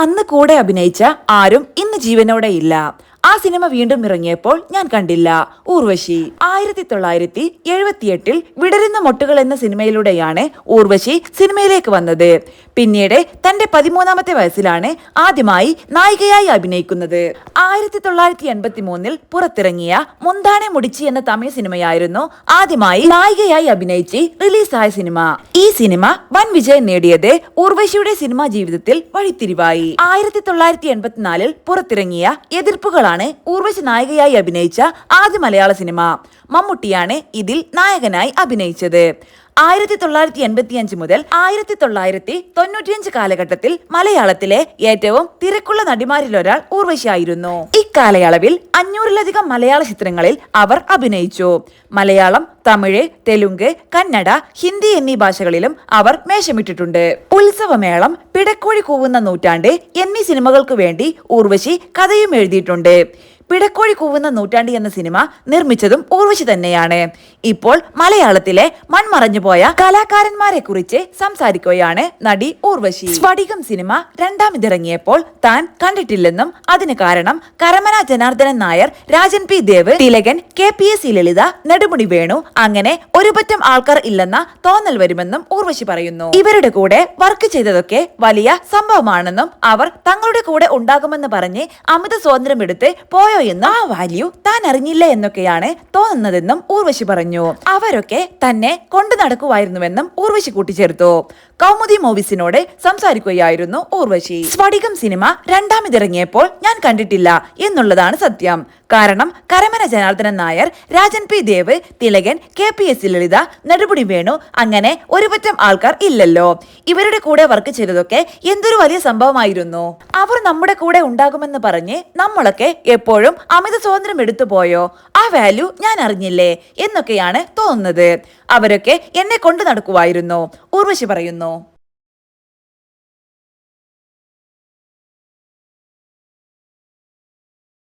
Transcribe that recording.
അന്ന് കൂടെ അഭിനയിച്ച ആരും ഇന്ന് ജീവനോടെ ഇല്ല. ആ സിനിമ വീണ്ടും ഇറങ്ങിയപ്പോൾ ഞാൻ കണ്ടില്ല. ഊർവശി 1978 വിടരുന്ന മൊട്ടുകൾ എന്ന സിനിമയിലൂടെയാണ് ഊർവശി സിനിമയിലേക്ക് വന്നത്. പിന്നീട് തന്റെ 13ാമത്തെ വയസ്സിലാണ് ആദ്യമായി നായികയായി അഭിനയിക്കുന്നത്. 1983 പുറത്തിറങ്ങിയ മുന്താനെ മുടിച്ചി എന്ന തമിഴ് സിനിമയായിരുന്നു ആദ്യമായി നായികയായി അഭിനയിച്ച് റിലീസായ സിനിമ. ഈ സിനിമ വൻ വിജയം നേടിയത് ഊർവശിയുടെ സിനിമാ ജീവിതത്തിൽ വഴിത്തിരിവായി. 1984 പുറത്തിറങ്ങിയ എതിർപ്പുകളാണ് ഊർവശി നായികയായി അഭിനയിച്ച ആദ്യ മലയാള സിനിമ. മമ്മൂട്ടിയാണ് ഇതിൽ നായകനായി അഭിനയിച്ചത്. 1985 മുതൽ 1995 കാലഘട്ടത്തിൽ മലയാളത്തിലെ ഏറ്റവും തിരക്കുള്ള നടിമാരിലൊരാൾ ഊർവശിയായിരുന്നു. ഇക്കാലയളവിൽ 500-ലധികം മലയാള ചിത്രങ്ങളിൽ അവർ അഭിനയിച്ചു. മലയാളം, തമിഴ്, തെലുങ്ക്, കന്നഡ, ഹിന്ദി എന്നീ ഭാഷകളിലും അവർ മേശമിട്ടിട്ടുണ്ട്. ഉത്സവമേളം, പിടക്കോഴി കൂവുന്ന നൂറ്റാണ്ട് എന്നീ സിനിമകൾക്കു വേണ്ടി ഊർവശി കഥയും എഴുതിയിട്ടുണ്ട്. പിടക്കോഴി കൂവുന്ന നൂറ്റാണ്ട് എന്ന സിനിമ നിർമ്മിച്ചതും ഊർവശി തന്നെയാണ്. ഇപ്പോൾ മലയാളത്തിലെ മൺമറഞ്ഞുപോയ കലാകാരന്മാരെ കുറിച്ച് സംസാരിക്കുകയാണ് നടി ഊർവശി. സ്ഫടികം സിനിമ രണ്ടാമിതിറങ്ങിയപ്പോൾ താൻ കണ്ടിട്ടില്ലെന്നും അതിന് കാരണം കരമന ജനാർദ്ദനൻ നായർ, രാജൻ പി ദേവ്, തിലകൻ, KPS ലളിത, നെടുമുടി വേണു അങ്ങനെ ഒരുപറ്റം ആൾക്കാർ ഇല്ലെന്ന തോന്നൽ വരുമെന്നും ഊർവശി പറയുന്നു. ഇവരുടെ കൂടെ വർക്ക് ചെയ്തതൊക്കെ വലിയ സംഭവമാണെന്നും അവർ തങ്ങളുടെ കൂടെ ഉണ്ടാകുമെന്ന് പറഞ്ഞ് അമിത സ്വാതന്ത്ര്യം എടുത്ത് പോയോ എന്നും ആ വാല്യൂ താൻ അറിഞ്ഞില്ല എന്നൊക്കെയാണ് തോന്നുന്നതെന്നും ഊർവശി പറഞ്ഞു. അവരൊക്കെ തന്നെ കൊണ്ടു നടക്കുമായിരുന്നുവെന്നും ഊർവശി കൂട്ടിച്ചേർത്തു. കൗമുദി മൂവീസിനോട് സംസാരിക്കുകയായിരുന്നു ഊർവശി. സ്ഫടികം സിനിമ രണ്ടാമിതിറങ്ങിയപ്പോൾ ഞാൻ കണ്ടിട്ടില്ല എന്നുള്ളതാണ് സത്യം. കാരണം കരമന ജനാർദ്ദനൻ നായർ, രാജൻ പി ദേവ്, തിലകൻ, KPS ലളിത, നെടുമുടി വേണു അങ്ങനെ ഒരുപറ്റം ആൾക്കാർ ഇല്ലല്ലോ. ഇവരുടെ കൂടെ വർക്ക് ചെയ്തതൊക്കെ എന്തൊരു വലിയ സംഭവമായിരുന്നു. അവർ നമ്മുടെ കൂടെ ഉണ്ടാകുമെന്ന് പറഞ്ഞ് നമ്മളൊക്കെ എപ്പോഴും അമിത സ്വാതന്ത്ര്യം എടുത്തു പോയോ? ആ വാല്യൂ ഞാൻ അറിഞ്ഞില്ലേ എന്നൊക്കെയാണ് തോന്നുന്നത്. അവരൊക്കെ എന്നെ കൊണ്ടു നടക്കുമായിരുന്നു, ഊർവശി പറയുന്നു.